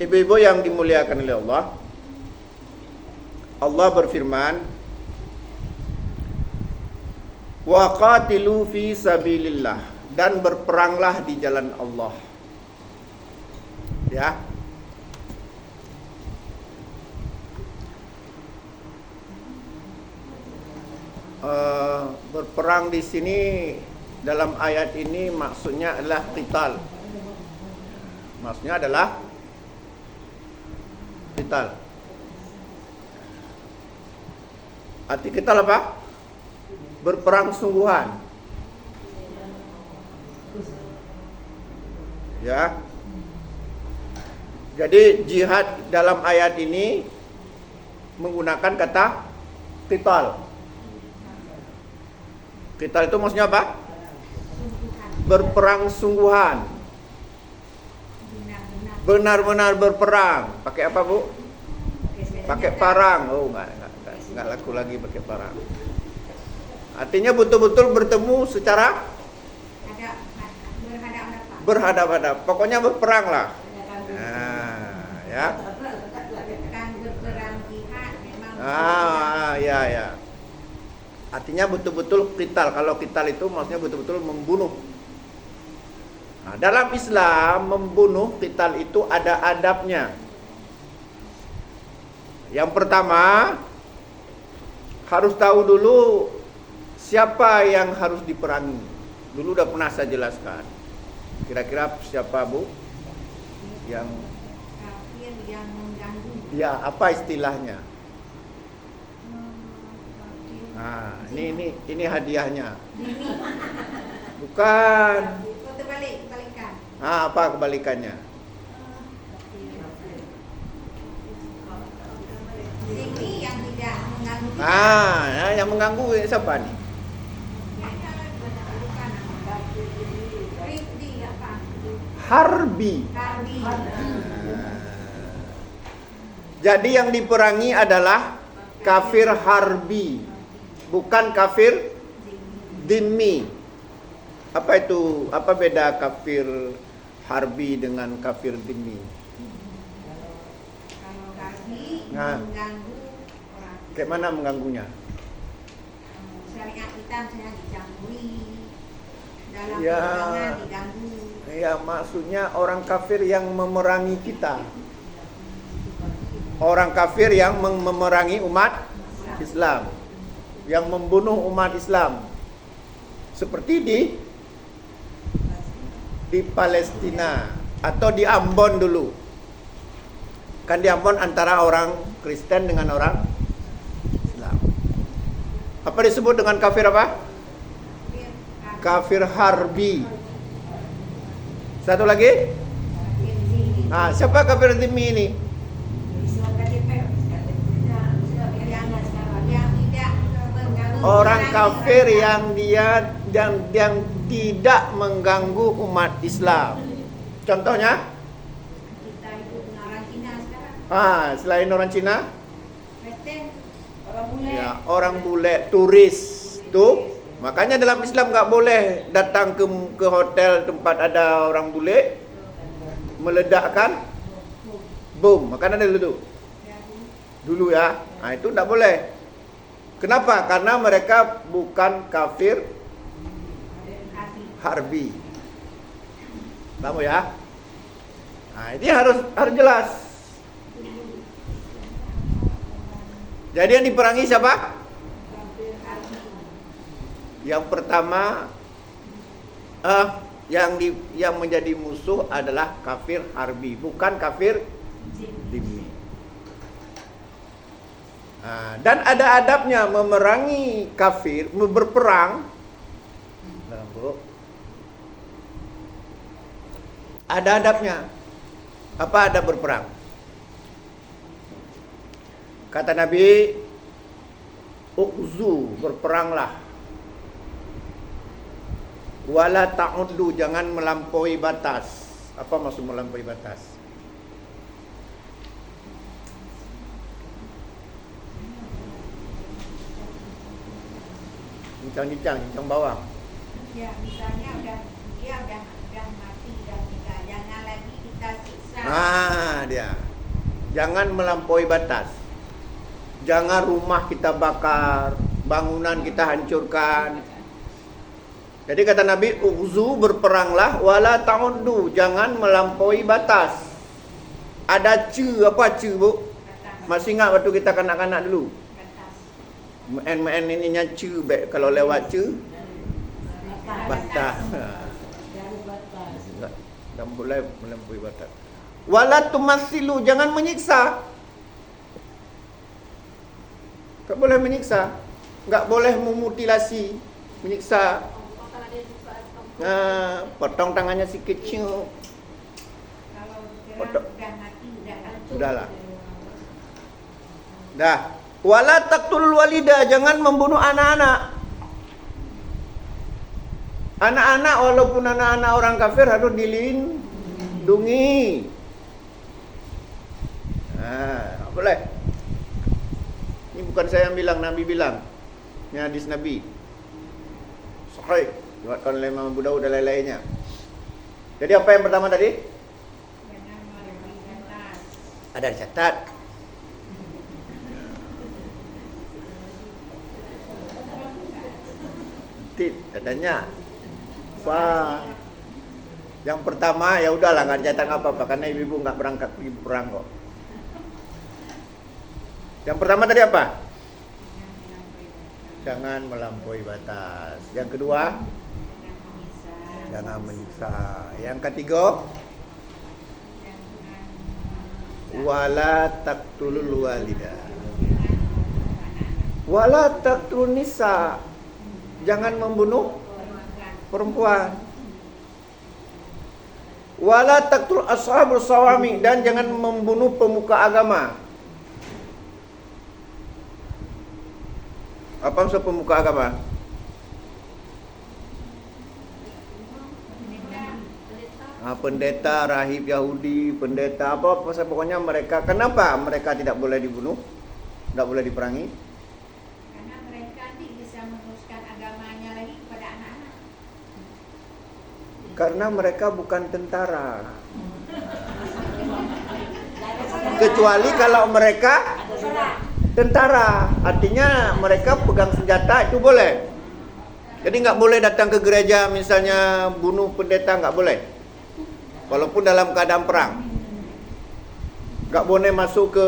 Ibu-ibu yang dimuliakan oleh Allah, Allah berfirman, wa qatilu fi sabilillah, dan berperanglah di jalan Allah. Ya. Berperang di sini dalam ayat ini maksudnya adalah qital. Maksudnya adalah qital. Arti qital apa? Berperang sungguhan. Ya. Jadi jihad dalam ayat ini menggunakan kata qital. Qital itu maksudnya apa? Berperang sungguhan. Benar-benar berperang. Pakai apa, Bu? Pakai parang. Oh, enggak laku lagi pakai parang. Artinya betul-betul bertemu secara berhadap-hadap. Pokoknya berperang lah. Nah, ya. Ya. Artinya betul-betul qital. Kalau qital itu maksudnya betul-betul membunuh. Nah, dalam Islam membunuh qital itu ada adabnya. Yang pertama, harus tahu dulu siapa yang harus diperangi. Dulu udah pernah saya jelaskan. Kira-kira siapa, Bu? Yang kafir yang mengganggu. Ya, apa istilahnya? Nah, ini hadiahnya. Bukan. Kebalikan. Apa kebalikannya? Ini yang tidak mengganggu. Yang mengganggu siapa nih? Harbi. Jadi yang diperangi adalah kafir harbi, bukan kafir dhimmi. Apa itu? Apa beda kafir harbi dengan kafir dhimmi? Kalau harbi mengganggu orang. Kayak mana mengganggunya? Syariat kita misalnya dicampuri, dalam Ya. perjuangan diganggu. Ya, maksudnya orang kafir yang memerangi kita. Orang kafir yang memerangi umat Islam, yang membunuh umat Islam. Seperti di Palestina atau di Ambon dulu. Kan di Ambon antara orang Kristen dengan orang Islam. Apa disebut dengan kafir apa? Kafir harbi. Satu lagi? Siapa kafir dhimmi ini? Orang kafir yang tidak mengganggu umat Islam. Contohnya? Kita itu orang Cina sekarang. Selain orang Cina? Kristen, orang bule. Ya, orang bule, turis tuh. Makanya dalam Islam nggak boleh datang ke hotel tempat ada orang bule, meledakkan bom. Makanya ada dulu ya. Itu nggak boleh. Kenapa? Karena mereka bukan kafir harbi. Tahu ya? Ini harus jelas. Jadi yang diperangi siapa? Yang pertama, yang menjadi musuh adalah kafir harbi, bukan kafir dhimmi. Dan ada adabnya memerangi kafir, berperang. Ada adabnya. Apa adab berperang? Kata Nabi, uqzu, berperanglah. Wala ta'uddu, jangan melampaui batas. Apa maksud melampaui batas? Cincang bawang. Ya, misalnya dia udah mati dan kita jangan lagi kita siksa. dia. Jangan melampaui batas. Jangan rumah kita bakar, bangunan kita hancurkan. Jadi kata Nabi, ughzu, berperanglah, wala ta'uddu, jangan melampaui batas. Ada apa bu? Masih ingat waktu kita kanak-kanak dulu? MN ininya kalau lewat batas. Tak boleh melampaui batas. Wala tumassilu, jangan menyiksa. Tak boleh menyiksa. Tak boleh memutilasi, menyiksa. Potong tangannya si kecil. Kalau udah mati, udah hancur. Sudahlah. Dah. Wala taqtul walida, jangan membunuh anak-anak. Anak-anak walaupun anak-anak orang kafir harus dilindungi. Boleh. Ini bukan saya yang bilang, Nabi bilang. Ini hadis Nabi. Sahih. Diriwayatkan oleh Imam Abu Dawud dan lain-lainnya. Jadi apa yang pertama tadi? Jangan melampaui batas. Ada catat. Katanya wah, yang pertama ya udahlah, nggak catat apa-apa karena ibu nggak berangkat pergi perang kok. Yang pertama tadi apa? Jangan melampaui batas. Yang kedua, jangan menyiksa. Yang ketiga, wala taqtulul walida. Wala taqtulun nisa. Jangan membunuh perempuan. Wala taqtul ashabus sawami, dan jangan membunuh pemuka agama. Apa maksud pemuka agama? Pendeta, rahib Yahudi, pendeta apa pokoknya mereka. Kenapa mereka tidak boleh dibunuh? Tidak boleh diperangi? Karena mereka nanti bisa meneruskan agamanya lagi kepada anak-anak. Karena mereka bukan tentara. Kecuali kalau mereka tentara, artinya mereka pegang senjata, itu boleh. Jadi nggak boleh datang ke gereja misalnya bunuh pendeta, nggak boleh. Walaupun dalam keadaan perang. Nggak boleh masuk ke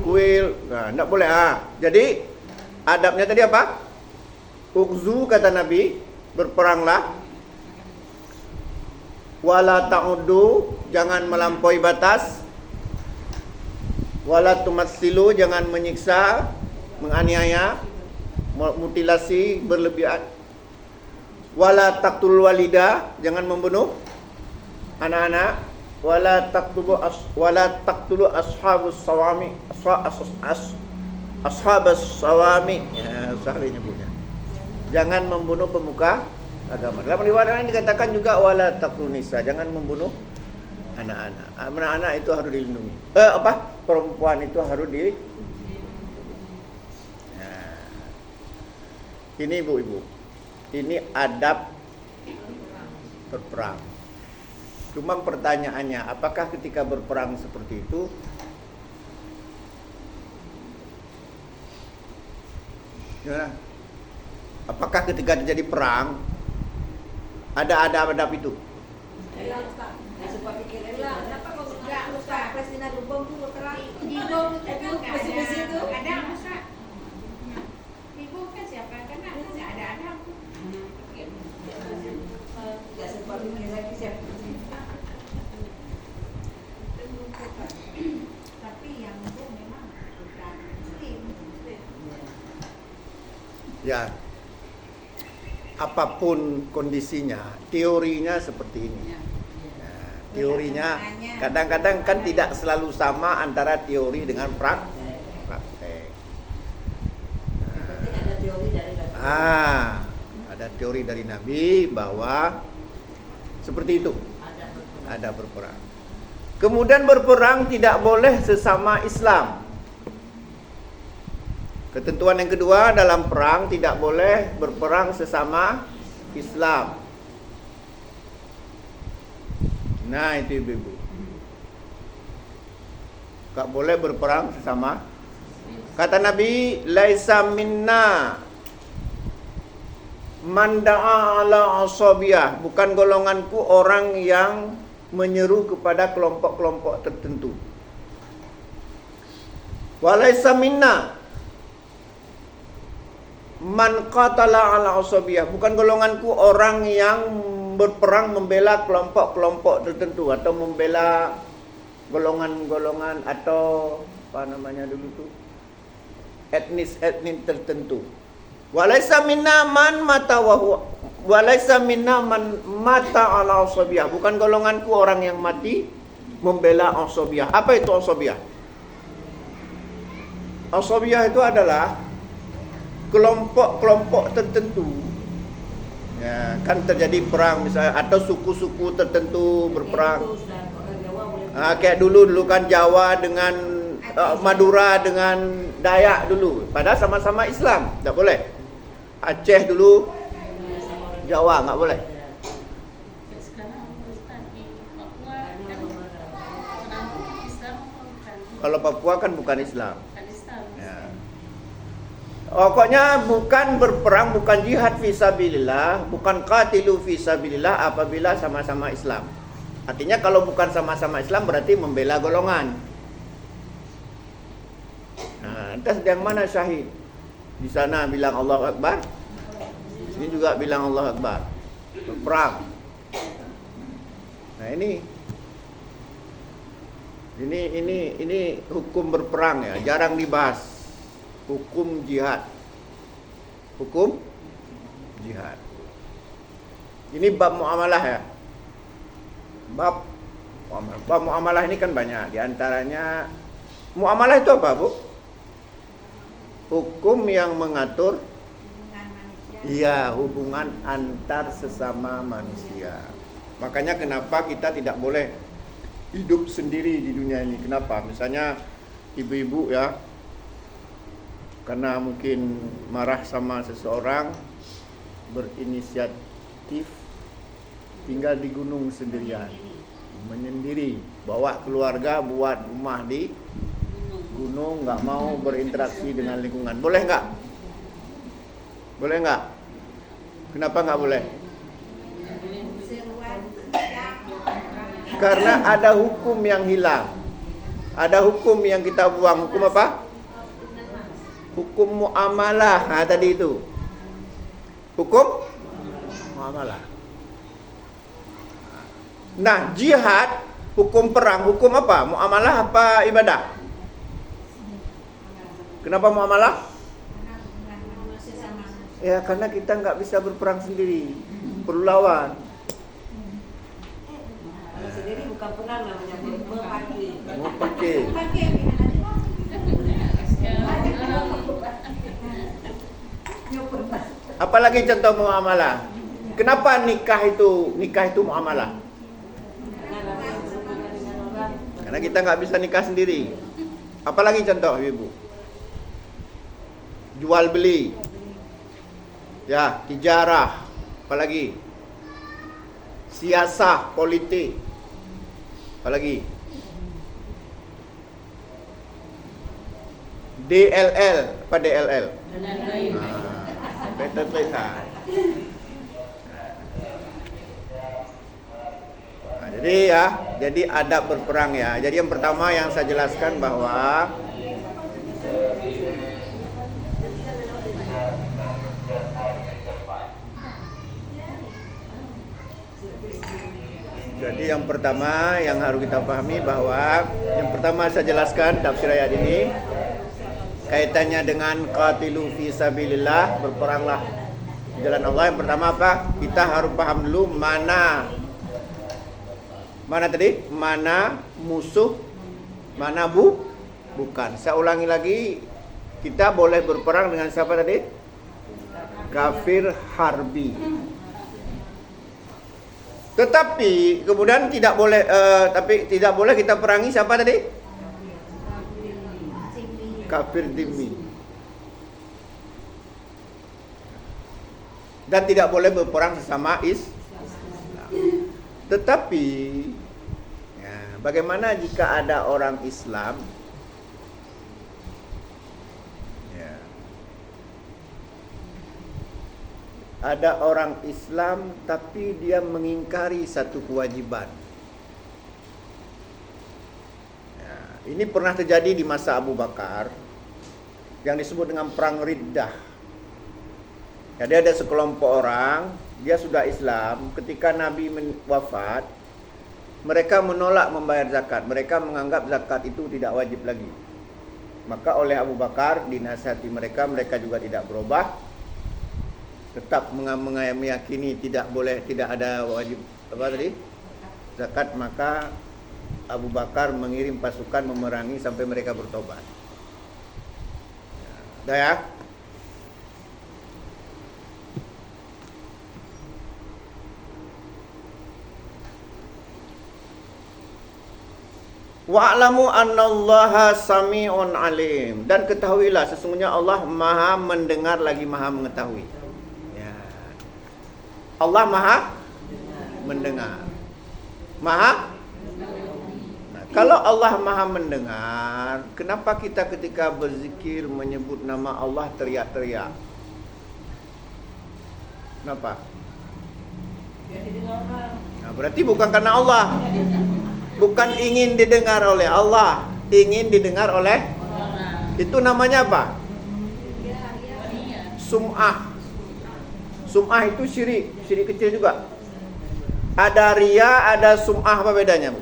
kuil, nggak boleh. Jadi adabnya tadi apa? Ughzu, kata Nabi, berperanglah. Wala ta'uddu, jangan melampaui batas. Wala tumassilu, jangan menyiksa, menganiaya, mutilasi berlebihan. Wala taqtul walida, jangan membunuh anak-anak. Wala taqtulu ashabus sawami, ashabus sawami. Ya, salah nyebutnya. Jangan membunuh pemuka agama. Dalam riwayat ini dikatakan juga wala taqtulun nisa, jangan membunuh anak-anak. Anak-anak itu harus dilindungi. Perempuan itu harus ini ibu-ibu. Ini adab berperang. Cuma pertanyaannya, apakah ketika berperang seperti itu apakah ketika terjadi perang ada adab itu? Kenapa kok Ustaz? Presiden ada bom tuh berperang. Di bom itu kan nggak ada Ustaz. Di bom kan siapa yang kena? Nggak ada. Nggak sempat pikir lagi siapa. Tapi yang bom memang bukan Muslim. Ya, apapun kondisinya, teorinya seperti ini. Teorinya kadang-kadang kan tidak selalu sama antara teori dengan praktek. Ada teori dari Nabi bahwa seperti itu. Ada berperang. Kemudian berperang tidak boleh sesama Islam. Ketentuan yang kedua, dalam perang tidak boleh berperang sesama Islam. Nah, itu ibu-ibu. Tak boleh berperang sesama. Kata Nabi, laisa minna man da'a ala asabiyah, bukan golonganku orang yang menyeru kepada kelompok-kelompok tertentu. Walaisa minna man qatala ala asabiyah, bukan golonganku orang yang berperang membela kelompok-kelompok tertentu atau membela golongan-golongan atau apa namanya dulu tuh, etnis tertentu. Walaisa minna man mata walaisa minna man mata ala asabiyah, bukan golonganku orang yang mati membela asabiyah. Apa itu asabiyah? Asabiyah itu adalah kelompok-kelompok tertentu. Ya, kan terjadi perang misalnya atau suku-suku tertentu berperang. Kayak dulu kan Jawa dengan Madura dengan Dayak dulu, padahal sama-sama Islam, tak boleh. Aceh dulu Jawa nggak boleh. Kalau Papua kan bukan Islam. Ya. Pokoknya bukan berperang, bukan jihad fisabilillah, bukan qatilu fisabilillah apabila sama-sama Islam. Artinya kalau bukan sama-sama Islam berarti membela golongan. Nah, entah yang mana syahid. Di sana bilang Allahu Akbar, di sini juga bilang Allahu Akbar. Berperang. Nah ini hukum berperang ya, jarang dibahas. Hukum jihad. Hukum jihad. Ini bab muamalah ya. Bab muamalah ini kan banyak. Di antaranya muamalah itu apa, Bu? Hukum yang mengatur hubungan antar sesama manusia. Makanya kenapa kita tidak boleh hidup sendiri di dunia ini. Kenapa? Misalnya ibu-ibu ya, karena mungkin marah sama seseorang, berinisiatif tinggal di gunung sendirian, menyendiri, bawa keluarga buat rumah di gunung, nggak mau berinteraksi dengan lingkungan. Boleh nggak? Boleh nggak? Kenapa nggak boleh? Karena ada hukum yang hilang, ada hukum yang kita buang. Hukum apa? Hukum muamalah. Nah, tadi itu hukum muamalah. Nah, jihad, hukum perang, hukum apa? Muamalah apa ibadah? Kenapa muamalah? Ya karena kita nggak bisa berperang sendiri, perlu lawan. Sendiri bukan perang namanya, Pakai. Apalagi contoh muamalah. Kenapa nikah itu muamalah? Karena kita nggak bisa nikah sendiri. Apalagi contoh ibu? Jual beli, ya, tijarah, apalagi siasah, politik, apalagi DLL, apa DLL? Better trade. Jadi adab berperang ya. Jadi yang pertama yang saya jelaskan bahwa yang pertama yang harus kita pahami bahwa yang pertama saya jelaskan tafsir ayat ini kaitannya dengan qatilu fi sabilillah, berperanglah di jalan Allah. Yang pertama apa? Kita harus paham dulu mana tadi? Mana musuh, mana bukan. Saya ulangi lagi, kita boleh berperang dengan siapa tadi? Kafir harbi. Tetapi kemudian tidak boleh kita perangi siapa tadi? Kafir dhimmi. Dan tidak boleh berperang sesama Islam. Tetapi bagaimana jika ada orang Islam ada orang Islam tapi dia mengingkari satu kewajiban. Ya, ini pernah terjadi di masa Abu Bakar yang disebut dengan perang Riddah. Jadi ada sekelompok orang, dia sudah Islam, ketika Nabi wafat, mereka menolak membayar zakat. Mereka menganggap zakat itu tidak wajib lagi. Maka oleh Abu Bakar dinasihati mereka juga tidak berubah, tetap meyakini tidak boleh, tidak ada wajib zakat. Maka Abu Bakar mengirim pasukan memerangi sampai mereka bertobat. Dah ya. Wa'lamu annallaha sami'un alim, dan ketahuilah sesungguhnya Allah Maha mendengar lagi Maha mengetahui. Ya. Allah Maha mendengar. Maha. Nah, kalau Allah Maha mendengar, kenapa kita ketika berzikir menyebut nama Allah teriak-teriak? Kenapa? Nah, berarti bukan karena Allah. Bukan ingin didengar oleh Allah, ingin didengar oleh itu namanya apa? Sum'ah. Sum'ah itu syirik, syirik kecil juga. Ada riya, ada sum'ah, apa bedanya, Bu?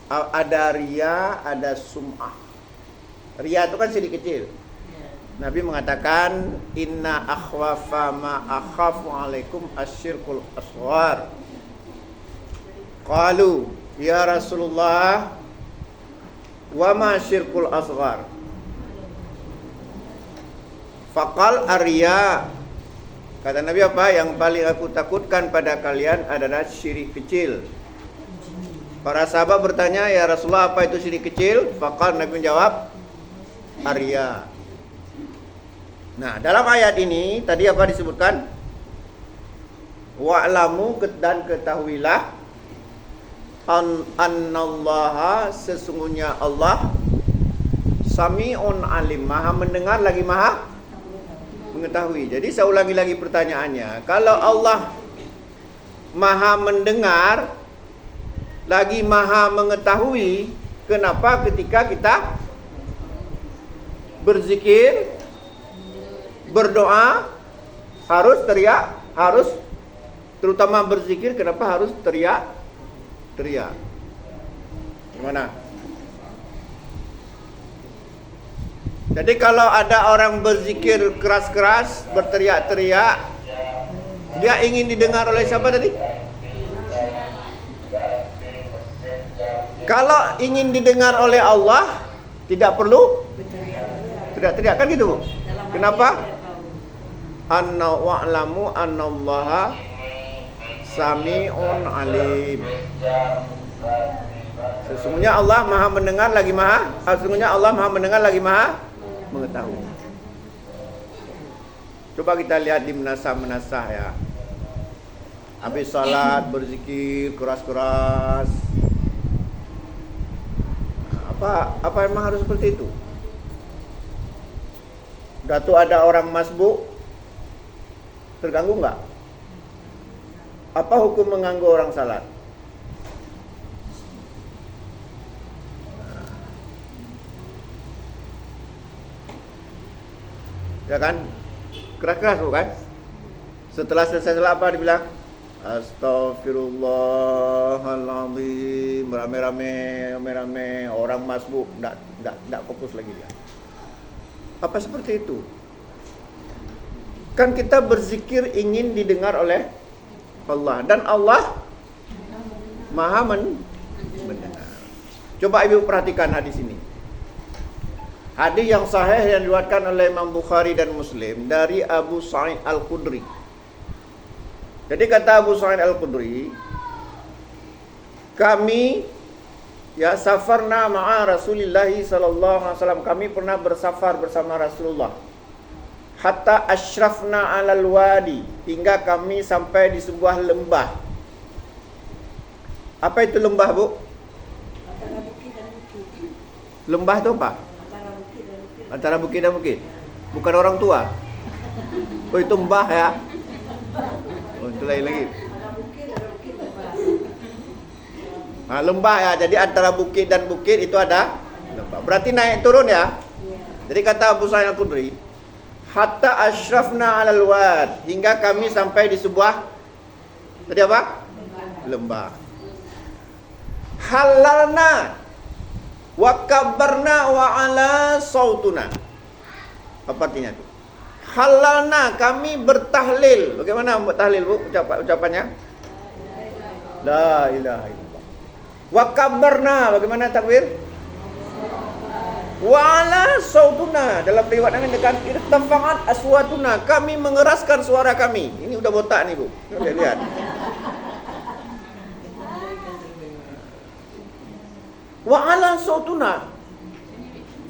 Ada riya, ada sum'ah. Riya itu kan syirik kecil. Nabi mengatakan inna akhwafa ma akhafu alaikum asyirkul asghar. Qalu ya Rasulullah wa ma syirkul asghar? Faqal arya. Kata Nabi apa? Yang paling aku takutkan pada kalian adalah syirik kecil. Para sahabat bertanya, ya Rasulullah, apa itu syirik kecil? Faqal, Nabi menjawab, arya. Nah, dalam ayat ini tadi apa disebutkan? Wa'lamu, dan ketahuilah, annallaha, sesungguhnya Allah, sami'un alim, Maha mendengar lagi Maha mengetahui. Jadi saya ulangi lagi pertanyaannya. Kalau Allah Maha mendengar lagi Maha mengetahui, kenapa ketika kita berzikir, berdoa harus teriak, harus terutama berzikir, kenapa harus teriak? Gimana? Jadi kalau ada orang berzikir keras-keras, berteriak-teriak, dia ingin didengar oleh siapa tadi? Kalau ingin didengar oleh Allah, tidak perlu teriak-teriak, kan gitu, Bu? Kenapa? Anna wa'lamu annallaha sami'un alim. Sesungguhnya Allah Maha mendengar lagi Maha, sesungguhnya Allah Maha mendengar lagi Maha mengetahui. Coba kita lihat di menasah-menasah ya. Habis salat berzikir keras-keras. Apa memang harus seperti itu? Datuk ada orang masbuk, terganggu enggak? Apa hukum mengganggu orang salat? Ya kan? Keras-keras bukan? Setelah selesai salat apa dibilang? Astaghfirullahaladzim. Rame-rame orang masbuk, enggak fokus lagi dia. Apa seperti itu? Kan kita berzikir ingin didengar oleh Allah, dan Allah Maha mendengar. Coba Ibu perhatikan hadis ini. Hadis yang sahih yang diriwayatkan oleh Imam Bukhari dan Muslim dari Abu Sa'id Al-Khudri. Jadi kata Abu Sa'id Al-Khudri, kami safarna ma'a Rasulillah sallallahu alaihi wasallam, kami pernah bersafar bersama Rasulullah. Hatta asyrafna 'alal wadi, hingga kami sampai di sebuah lembah. Apa itu lembah, Bu? Antara bukit dan bukit. Lembah itu apa? Antara bukit dan bukit. Antara bukit dan bukit. Bukan orang tua. Oh itu mbah ya. Oh itu lain lagi. Ada bukit lembah. Nah, lembah ya. Jadi antara bukit dan bukit itu ada lembah. Berarti naik turun ya. Jadi kata Abu Sa'id Al-Khudri, hatta asyrafna 'alal wad, hingga kami sampai di sebuah tadi apa? Lembah. Halalna wa kabbarna wa ala sautuna. Apa artinya itu? Halalna, kami bertahlil. Bagaimana buat tahlil, Bu? Ucapannya? La ilaha illallah. Wa kabbarna, bagaimana takbir? Wa ala sautuna, dalam riwayat lain dengan irtafa'at aswatuna, kami mengeraskan suara kami. Ini udah botak nih, Bu. Lihat. Wa ala sautuna.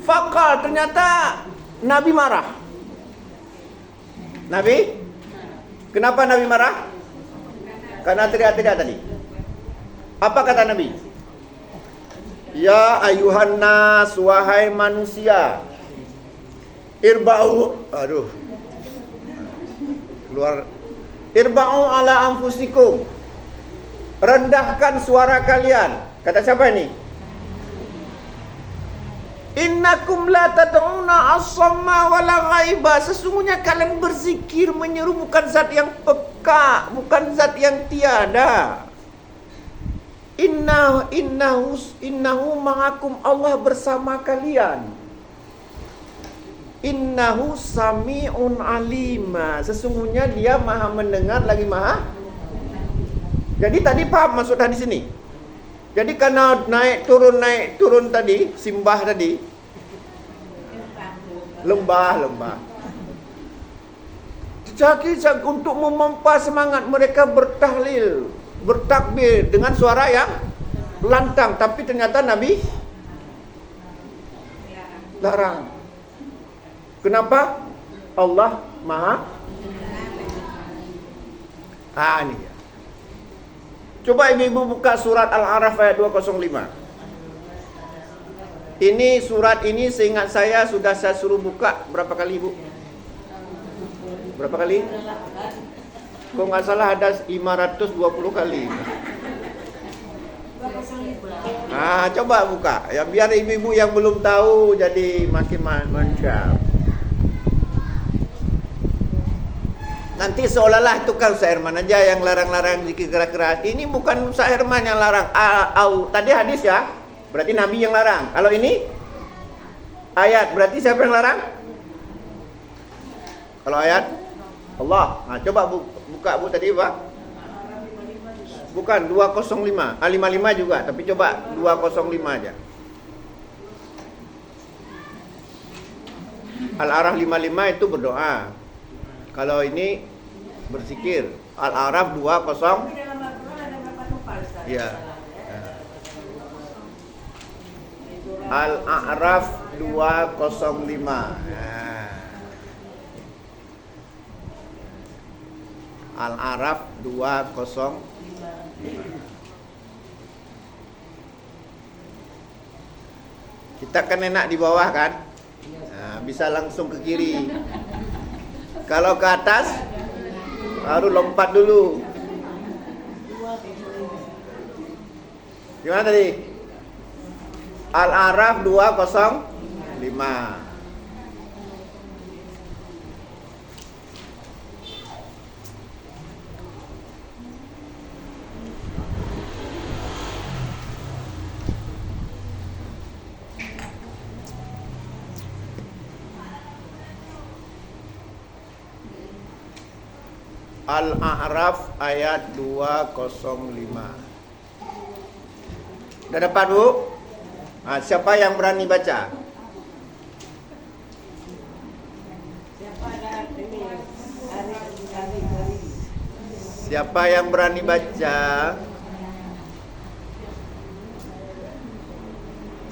Faqal, ternyata Nabi marah. Nabi? Kenapa Nabi marah? Karena teriak-teriak tadi. Apa kata Nabi? Ya ayuhan nas, wahai manusia. Irba'u, keluar. Irba'u ala anfusikum. Rendahkan suara kalian. Kata siapa ini? Innakum la tad'una as-samma wa la ghaiba. Sesungguhnya kalian berzikir menyeru bukan zat yang peka, bukan zat yang tiada. Innahu ma'akum, Allah bersama kalian. Innahu sami'un alima. Sesungguhnya dia maha mendengar lagi maha. Jadi tadi paham maksud hadis ini? Jadi karena naik turun tadi, simbah tadi, lembah. Jadi untuk memompa semangat mereka bertahlil, bertakbir dengan suara yang lantang, tapi ternyata Nabi larang. Kenapa? Allah maha. Ini ya. Coba ibu-ibu buka surat Al-A'raf ayat 205. Ini surat ini seingat saya sudah saya suruh buka berapa kali, Bu? Berapa kali? Kok nggak salah ada 520 kali. Coba buka. Ya biar ibu-ibu yang belum tahu jadi makin mantap. Nanti seolah-olah itu kan Ustaz Herman aja yang larang-larang zikir keras-keras. Ini bukan Ustaz Herman yang larang. Tadi hadis ya, berarti Nabi yang larang. Kalau ini ayat, berarti siapa yang larang? Kalau ayat Allah. Coba buka Bu tadi, Pak. Bukan 205. 55 juga, tapi coba 205 aja. Al-A'raf 55 itu berdoa. Kalau ini berzikir. Al-A'raf 20. Tapi dalam Al-Quran ada berapa nufal, Ustaz? Ya. Al-A'raf 205. Al-A'raf 205. Kita kan enak di bawah kan? Bisa langsung ke kiri. Kalau ke atas baru lompat dulu. Gimana tadi? Al-A'raf 205. Al-A'raf ayat 205. Udah dapat, Bu? Siapa yang berani baca? Siapa yang berani baca?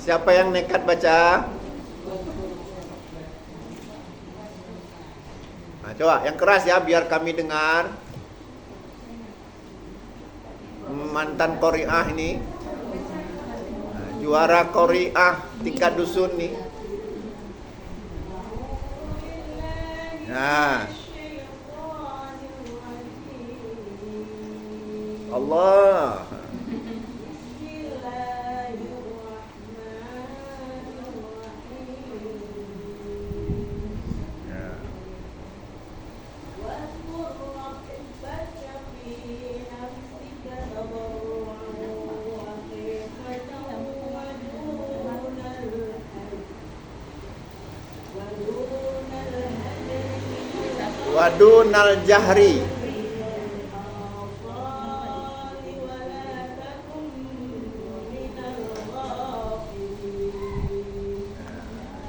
Siapa yang nekat baca? Coba yang keras ya biar kami dengar. Mantan Qori'ah ini, juara Qori'ah tingkat dusun nih. Allah. Ya. Wadunal jahri.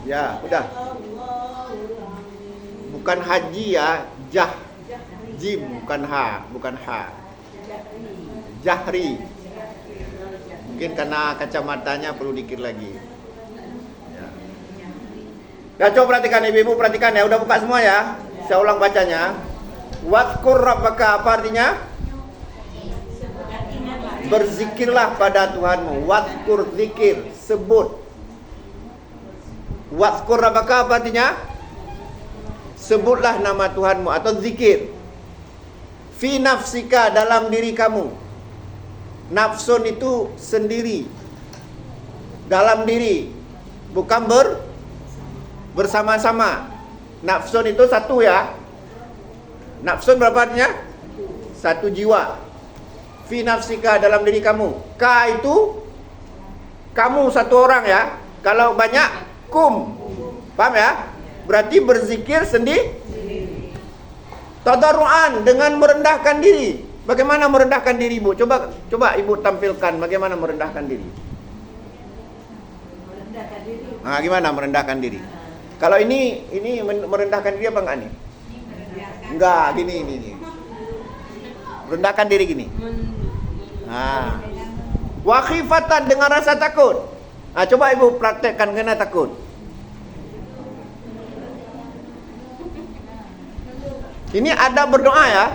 Ya, udah. Bukan haji ya, jim, bukan ha. Jahri. Mungkin karena kacamatanya perlu dikit lagi. Ya. Ya, coba perhatikan ibu-ibu, perhatikan ya, udah buka semua ya. Saya ulang bacanya. Wadkur rabbaka, apa artinya? Berzikirlah pada Tuhanmu. Wadkur, zikir, sebut. Wadkur rabbaka, apa artinya? Sebutlah nama Tuhanmu atau zikir. Fi nafsika, dalam diri kamu. Nafsun itu sendiri, dalam diri, bukan bersama-sama. Nafsun itu satu ya. Nafsun berapa artinya? Satu jiwa. Fi nafsika, dalam diri kamu. Ka itu kamu satu orang ya. Kalau banyak, kum. Paham ya? Berarti berzikir sendiri. Tadarruan, dengan merendahkan diri. Bagaimana merendahkan diri, Bu? Coba Ibu tampilkan bagaimana merendahkan diri. Merendahkan diri. Nah, gimana merendahkan diri? Kalau ini merendahkan diri apa enggak nih? Enggak, gini. Merendahkan diri gini. Nah. Wa khifatan, dengan rasa takut. Nah, coba Ibu praktekkan kena takut. Ini ada berdoa ya.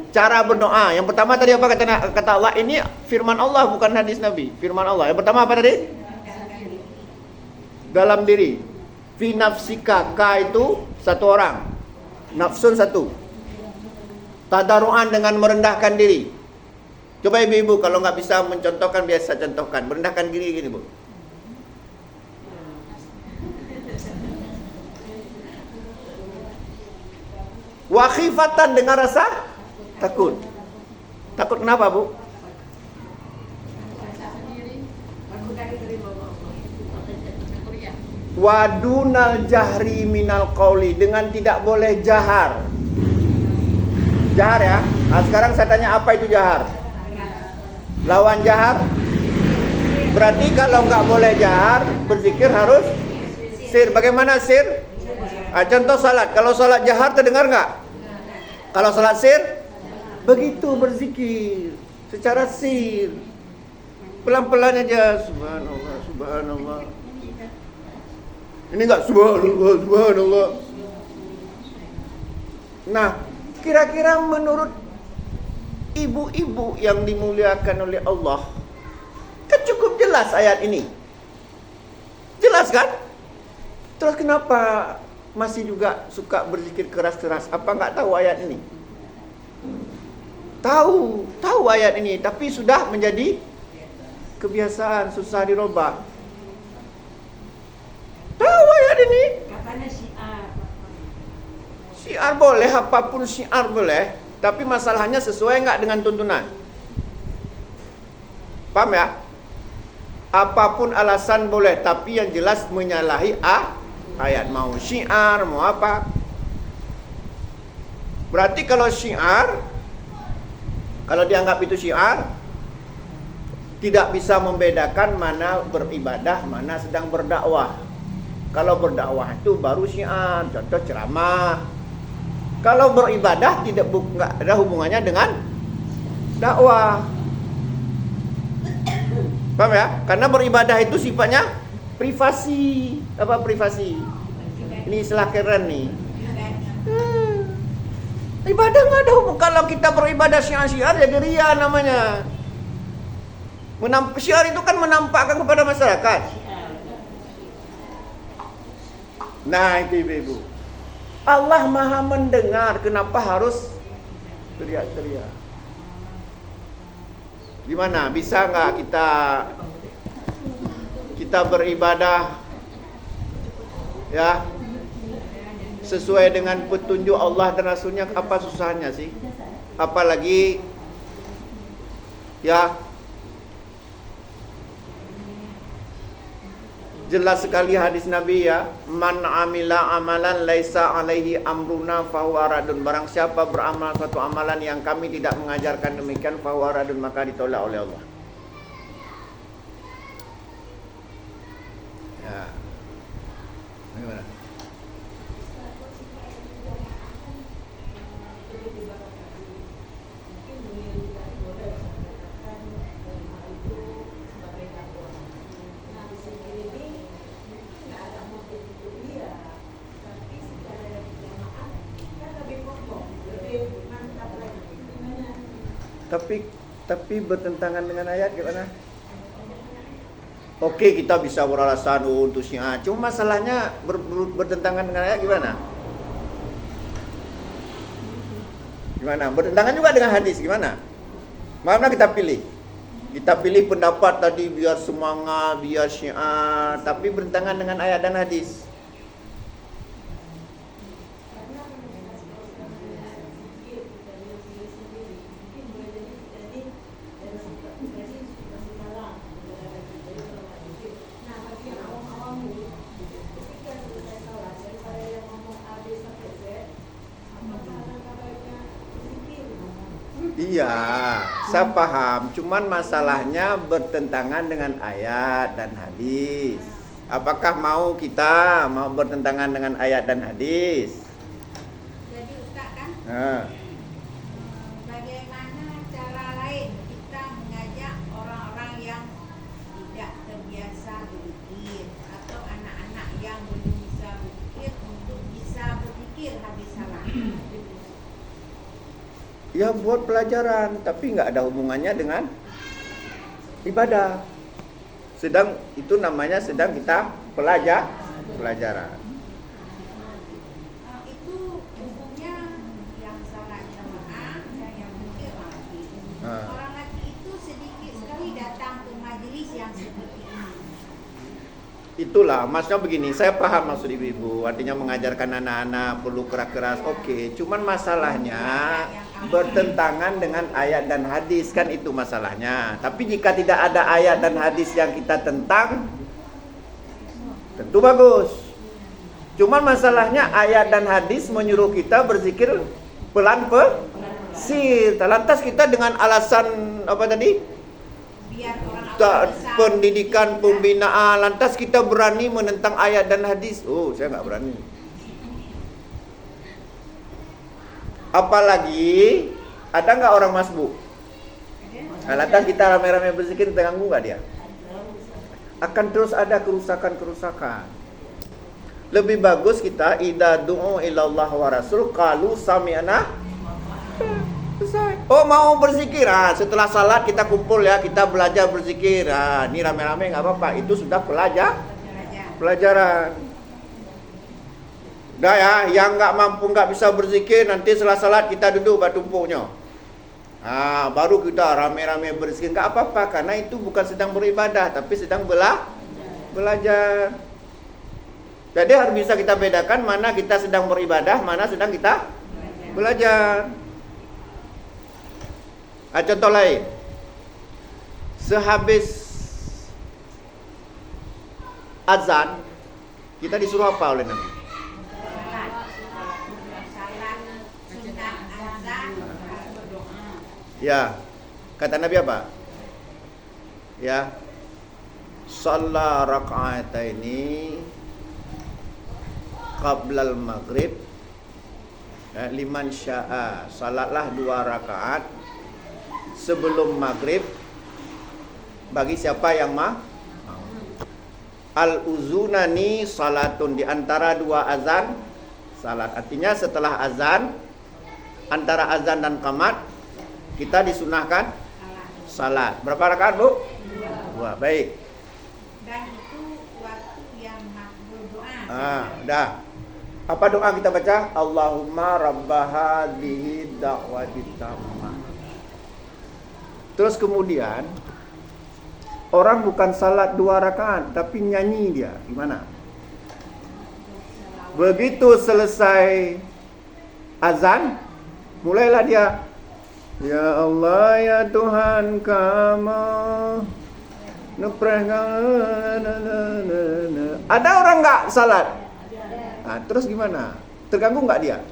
Cara berdoa. Yang pertama tadi apa kata Allah? Ini firman Allah, bukan hadis Nabi. Firman Allah. Yang pertama apa tadi? Dalam diri. Fi nafsika, ka itu satu orang. Nafsun satu. Tadarruan, dengan merendahkan diri. Coba ibu-ibu kalau nggak bisa mencontohkan, biasa contohkan. Merendahkan diri gini, Bu. Wa khifatan, dengan rasa takut. Takut kenapa, Bu? Wadunal jahri minal qauli, dengan tidak boleh jahar. Jahar ya. Nah, sekarang saya tanya, apa itu jahar? Lawan jahar? Berarti kalau nggak boleh jahar, berzikir harus sir. Bagaimana sir? Nah, contoh salat. Kalau salat jahar terdengar nggak? Kalau salat sir, begitu berzikir secara sir. Pelan-pelan aja. Subhanallah, subhanallah. Ini enggak subhanallah, subhanallah. Nah, kira-kira menurut ibu-ibu yang dimuliakan oleh Allah, kan cukup jelas ayat ini. Jelas kan? Terus kenapa masih juga suka berzikir keras-keras? Apa enggak tahu ayat ini? Tahu ayat ini, tapi sudah menjadi kebiasaan, susah dirubah. Tahu ayat ini? Katanya syiar. Syiar boleh, apapun syiar boleh, tapi masalahnya sesuai enggak dengan tuntunan. Paham ya? Apapun alasan boleh, tapi yang jelas menyalahi ayat. Mau syiar, mau apa. Berarti kalau syiar, kalau dianggap itu syiar, tidak bisa membedakan mana beribadah, mana sedang berdakwah. Kalau berdakwah itu baru syiar, contoh ceramah. Kalau beribadah enggak ada hubungannya dengan dakwah. Paham ya? Karena beribadah itu sifatnya privasi. Apa privasi? Ini istilah keren nih. Ibadah nggak ada hubungan. Kalau kita beribadah syiar-syiar jadi ria namanya. Syiar itu kan menampakkan kepada masyarakat. Nah, itu ibu-ibu. Allah Maha mendengar, kenapa harus teriak-teriak? Gimana? Bisa nggak kita beribadah ya sesuai dengan petunjuk Allah dan Rasulnya? Apa susahnya sih? Apalagi ya jelas sekali hadis Nabi ya, man amila amalan laisa alaihi amruna fahuwa radun. Barang siapa beramal suatu amalan yang kami tidak mengajarkan demikian, fahuwa radun, maka ditolak oleh Allah. Ya. Bagaimana? Tapi bertentangan dengan ayat gimana? Oke, kita bisa beralasan untuk Syiah. Cuma masalahnya bertentangan dengan ayat gimana? Gimana? Bertentangan juga dengan hadis gimana? Mana kita pilih? Kita pilih pendapat tadi biar semangat, biar Syiah, tapi bertentangan dengan ayat dan hadis. Iya, saya paham. Cuman masalahnya bertentangan dengan ayat dan hadis. Apakah kita mau bertentangan dengan ayat dan hadis? Jadi Ustaz kan, Nah, bagaimana cara lain kita mengajak orang-orang yang tidak terbiasa berzikir atau anak-anak yang belum bisa berzikir untuk bisa berzikir habis salat? ya buat pelajaran, tapi nggak ada hubungannya dengan ibadah. Itu namanya sedang kita pelajaran. Itu hukumnya yang salat jamaah dan yang berzikir lagi. Orang laki itu sedikit sekali datang ke majelis yang seperti ini. Itulah, maksudnya begini, saya paham maksud ibu-ibu, artinya mengajarkan anak-anak perlu keras-keras, oke. Cuman masalahnya bertentangan dengan ayat dan hadis, kan itu masalahnya. Tapi jika tidak ada ayat dan hadis yang kita tentang, tentu bagus. Cuman masalahnya ayat dan hadis menyuruh kita berzikir pelan-pelan. Lantas kita dengan alasan apa tadi? Biar orang Pendidikan, pembinaan, lantas kita berani menentang ayat dan hadis. Oh, saya nggak berani. Apalagi ada nggak orang masbuk? Nah, lantas kita rame-rame berzikir, terganggu nggak dia? Akan terus ada kerusakan. Lebih bagus kita idza du'u ilallah wa rasul qalu sami'na. Selesai. Oh, mau berzikir. Setelah salat kita kumpul ya, kita belajar berzikir. Ini rame-rame nggak apa-apa. Itu sudah pelajaran. Dah ya, yang nggak mampu, nggak bisa berzikir, nanti setelah salat kita duduk bertumpuknya. Baru kita rame-rame berzikir. Nggak apa-apa, karena itu bukan sedang beribadah, tapi sedang belajar. Jadi harus bisa kita bedakan mana kita sedang beribadah, mana sedang kita belajar. Contoh lain, sehabis azan kita disuruh apa oleh Nabi? Ya, kata Nabi apa? Ya, shalla raka'ataini qablal maghrib, liman sya'a, salatlah 2 rakaat sebelum maghrib bagi siapa yang mau. Al-uzunani salatun, di antara 2 azan salat. Artinya setelah azan, antara azan dan qamat kita disunahkan salat. Berapa rakaat, Bu? 2. Baik. Dan itu waktu yang makbul doa. Dah. Apa doa kita baca? Allahumma rabba hadhihi da'wati tammah. Terus kemudian orang bukan salat 2 rakaat tapi nyanyi dia. Gimana? Begitu selesai azan, mulailah dia, ya Allah ya Tuhan kamu. Ada orang nggak salat? Nah, terus gimana? Terganggu nggak dia?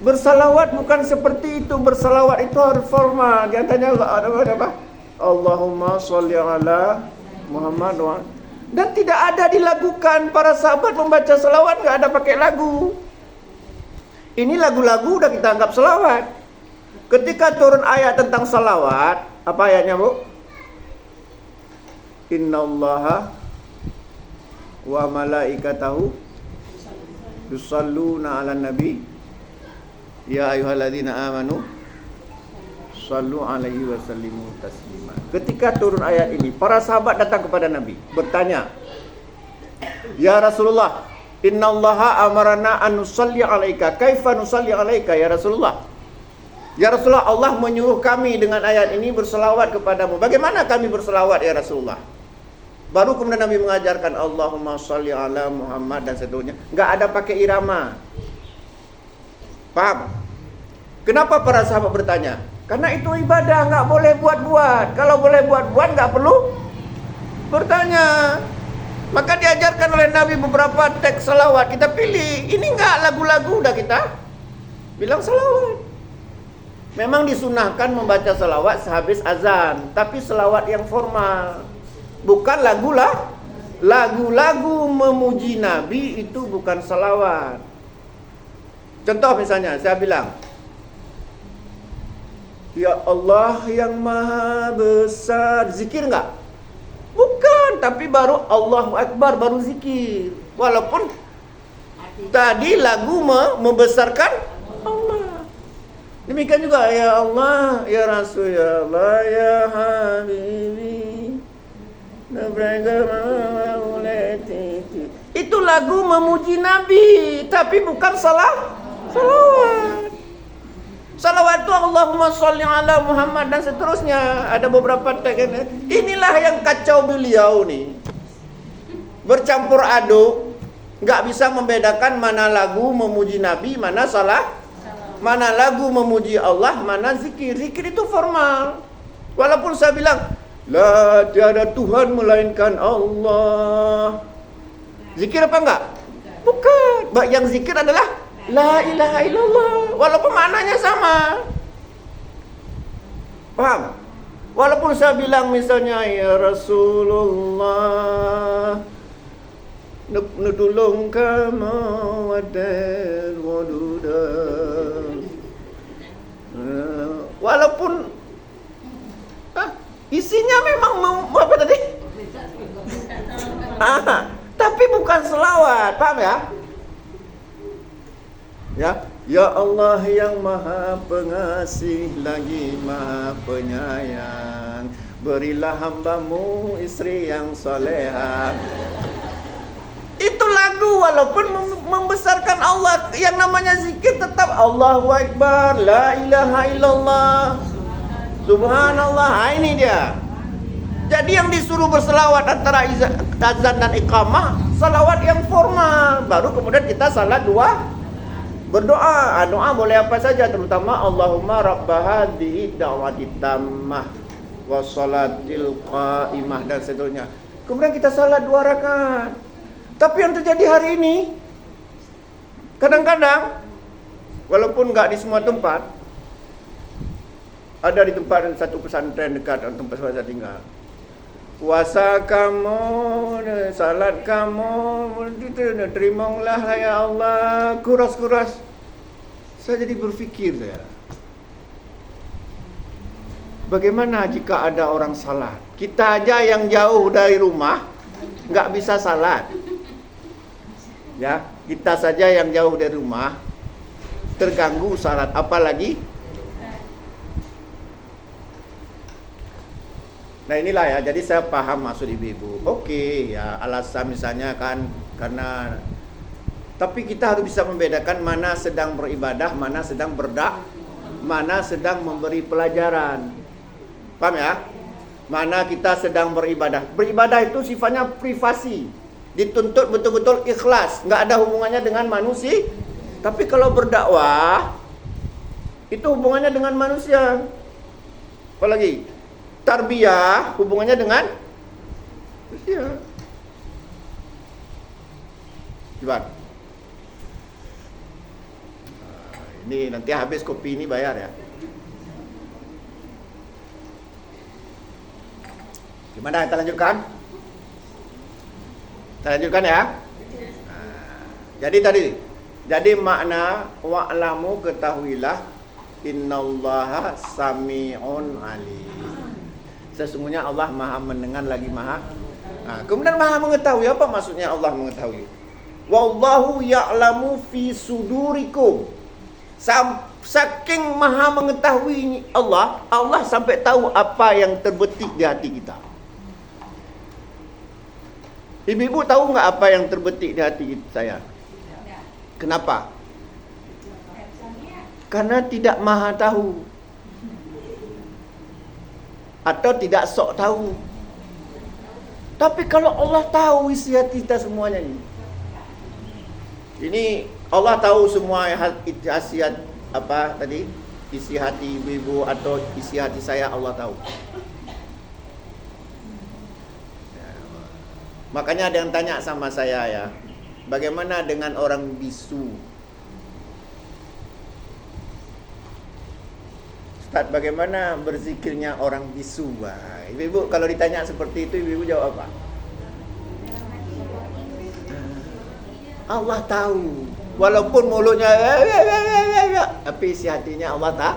Bersalawat bukan seperti itu. Bersalawat itu harus formal. Di antaranya apa? Allahumma sholli ala Muhammad wa. Dan tidak ada dilakukan. Para sahabat membaca salawat nggak ada pakai lagu. Ini lagu-lagu udah kita anggap salawat. Ketika turun ayat tentang salawat, apa ayatnya, Bu? Innallaha wa malaikatahu yusalluna 'alan nabi ya ayyuhalladzina amanu shallu 'alaihi wa sallimu taslima. Ketika turun ayat ini, para sahabat datang kepada Nabi bertanya, "Ya Rasulullah, innallaha amarana an nusalli 'alaika, kaifa nusalli 'alaika ya Rasulullah?" Ya Rasulullah, Allah menyuruh kami dengan ayat ini berselawat kepadamu. Bagaimana kami berselawat ya Rasulullah? Baru kemudian Nabi mengajarkan Allahumma sholli ala Muhammad dan seterusnya. Enggak ada pakai irama. Paham? Kenapa para sahabat bertanya? Karena itu ibadah, enggak boleh buat-buat. Kalau boleh buat-buat enggak perlu bertanya. Maka diajarkan oleh Nabi beberapa teks salawat. Kita pilih. Ini enggak lagu-lagu, udah kita bilang salawat. Memang disunahkan membaca salawat sehabis azan, tapi salawat yang formal. Bukan lagu-lagu memuji Nabi itu bukan salawat. Contoh misalnya, saya bilang, ya Allah yang maha besar, zikir enggak? Bukan, tapi baru Allahu Akbar, baru zikir. Walaupun tadi lagu membesarkan Allah. Demikian juga, ya Allah, ya Rasul, ya Allah, ya Habibi. Itu lagu memuji Nabi, tapi bukan salawat. Salawat itu Allahumma sholli ala Muhammad dan seterusnya. Ada beberapa teks. Inilah yang kacau beliau nih. Bercampur aduk, nggak bisa membedakan mana lagu memuji Nabi, mana mana lagu memuji Allah, mana zikir. Zikir itu formal. Walaupun saya bilang la tiada Tuhan melainkan Allah. Zikir apa enggak? Bukan. Yang zikir adalah la ilaha illallah. Walaupun maknanya sama. Paham? Walaupun saya bilang misalnya ya Rasulullah nudulung kama wadal wadudan. Walaupun isinya memang apa tadi? Tapi bukan selawat, paham ya? Ya Allah yang maha pengasih lagi maha penyayang, berilah hambamu istri yang solehah. Itu lagu, walaupun membesarkan Allah. Yang namanya zikir tetap Allahu Akbar, la ilaha illallah, subhanallah. Ini dia. Jadi yang disuruh berselawat antara azan dan iqamah, salawat yang formal. Baru kemudian kita salat dua, berdoa. Doa boleh apa saja, terutama Allahumma rabba hadhihi da'wati tammah wa sholatil qa'imah dan seterusnya. Kemudian kita salat 2 rakaat. Tapi yang terjadi hari ini, kadang-kadang walaupun enggak di semua tempat, ada di tempat satu pesantren dekat tempat saya tinggal. Puasa kamu, salat kamu, terimalah ya Allah, kuras-kuras. Saya jadi berpikir saya, bagaimana jika ada orang salat? Kita aja yang jauh dari rumah nggak bisa salat. Ya, kita saja yang jauh dari rumah terganggu salat, apalagi. Nah inilah ya, jadi saya paham maksud ibu-ibu. Oke, ya alasan misalnya kan karena Tapi kita harus bisa membedakan mana sedang beribadah, mana sedang mana sedang memberi pelajaran. Paham ya? Mana kita sedang beribadah. Beribadah itu sifatnya privasi. Dituntut betul-betul ikhlas, nggak ada hubungannya dengan manusia. Tapi kalau berdakwah itu hubungannya dengan manusia. Apalagi tarbiyah hubungannya dengan manusia. Coba. Ini nanti habis kopi ini bayar ya. Gimana kita lanjutkan? Kita lanjutkan ya. Jadi makna wa'lamu, ketahuilah, innallaha sami'un alim. Sesungguhnya Allah Maha mendengar lagi Maha. Kemudian Maha mengetahui. Apa maksudnya Allah mengetahui? Wallahu ya'lamu fi sudurikum. Saking Maha mengetahui Allah sampai tahu apa yang terbetik di hati kita. Ibu-ibu tahu nggak apa yang terbetik di hati saya? Kenapa? Karena tidak Maha tahu. Atau tidak sok tahu. Tapi kalau Allah tahu isi hati kita semuanya ini. Ini Allah tahu semua isi apa tadi? Isi hati ibu-ibu atau isi hati saya, Allah tahu. Makanya ada yang tanya sama saya ya, bagaimana dengan orang bisu? Ustaz, bagaimana berzikirnya orang bisu? Wah, ibu-ibu kalau ditanya seperti itu, ibu-ibu jawab apa? Allah tahu. Walaupun mulutnya tapi isi hatinya Allah tak.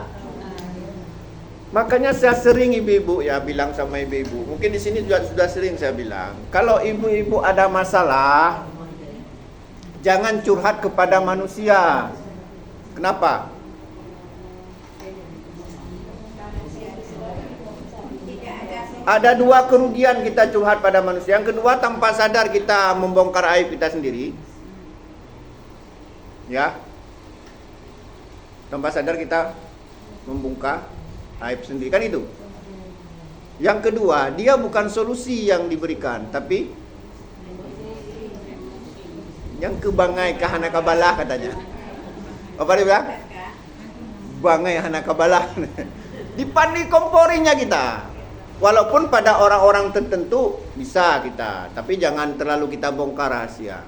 Makanya saya sering ibu-ibu ya bilang sama ibu-ibu. Mungkin di sini juga sudah sering saya bilang, kalau ibu-ibu ada masalah, jangan curhat kepada manusia. Kenapa? Ada dua kerugian kita curhat pada manusia. Yang kedua, tanpa sadar kita membongkar aib kita sendiri. Ya, tanpa sadar kita membongkar aib sendiri, kan itu. Yang kedua, dia bukan solusi yang diberikan, tapi yang kebangai kahana kabalah katanya. Apa dia bilang? Bangai hana kabalah. Dipandi komporinya kita. Walaupun pada orang-orang tertentu bisa kita, tapi jangan terlalu kita bongkar rahasia.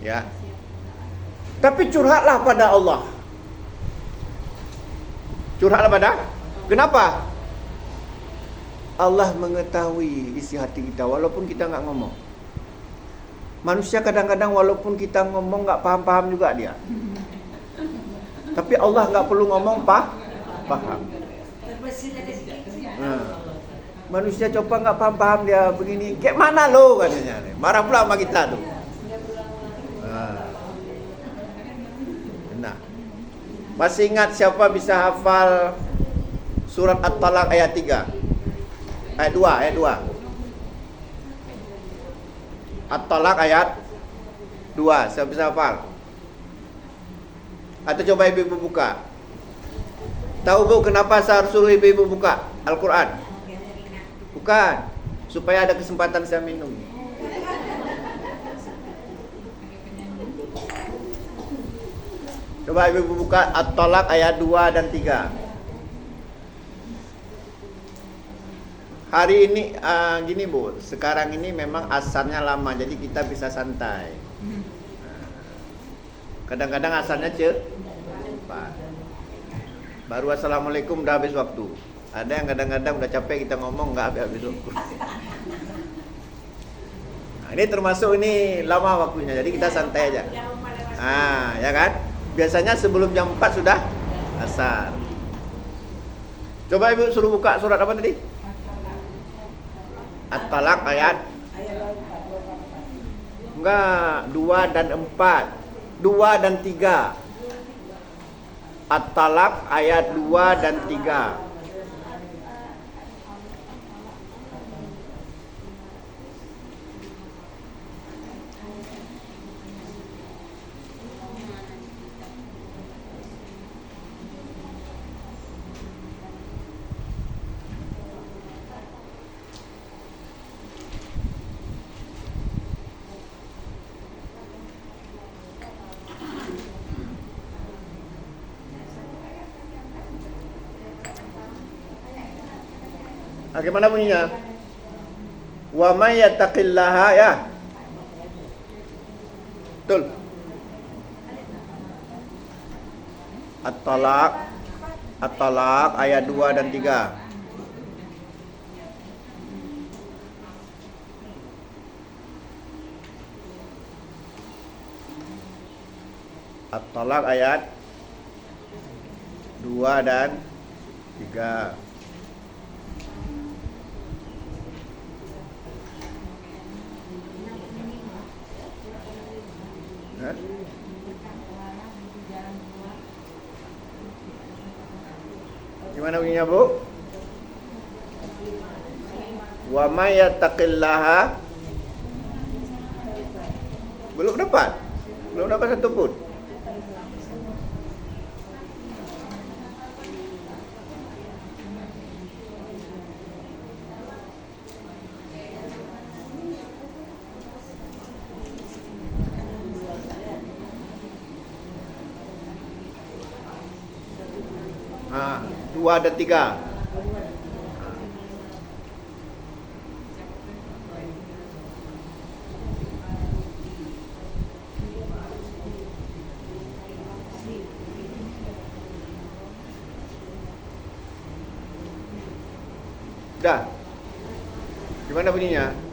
Ya. Tapi curhatlah pada Allah. Curhatlah pada. Kenapa? Allah mengetahui isi hati kita walaupun kita nggak ngomong. Manusia kadang-kadang walaupun kita ngomong nggak paham-paham juga dia. Tapi Allah nggak perlu ngomong paham. Manusia coba nggak paham-paham dia begini. Kayak mana lo katanya. Marah pula sama kita tuh. Nah, masih ingat siapa bisa hafal surat At-Talaq ayat 3? Ayat 2. At-Talaq ayat 2. Siapa bisa hafal? Atau coba ibu-ibu buka. Tahu Bu kenapa saya harus suruh ibu-ibu buka Al-Quran? Bukan, supaya ada kesempatan saya minum. Coba ibu buka At-Talaq ayat 2 dan 3. Hari ini gini Bu, sekarang ini memang asarnya lama, jadi kita bisa santai. Kadang-kadang asarnya cepat. Baru assalamualaikum udah habis waktu. Ada yang kadang-kadang udah capek kita ngomong nggak habis waktu. Nah, ini termasuk ini lama waktunya, jadi kita santai aja. Ya kan? Biasanya sebelum jam 4 sudah asar. Coba ibu suruh buka surat apa tadi? At-Talaq ayat enggak 2 dan 4, 2 dan 3. At-Talaq ayat 2 dan 3. Bagaimana bunyinya? Wa may yattaqillaha ya. Betul. At-Talaq. At-Talaq ayat 2 dan 3. At-Talaq ayat 2 dan 3. Hah? Gimana bunyinya, Bu? Wa may yattaqillaha. Belum dapat. Belum dapat satu pun. Ah, 2 dan 3. Dah. Gimana bunyinya?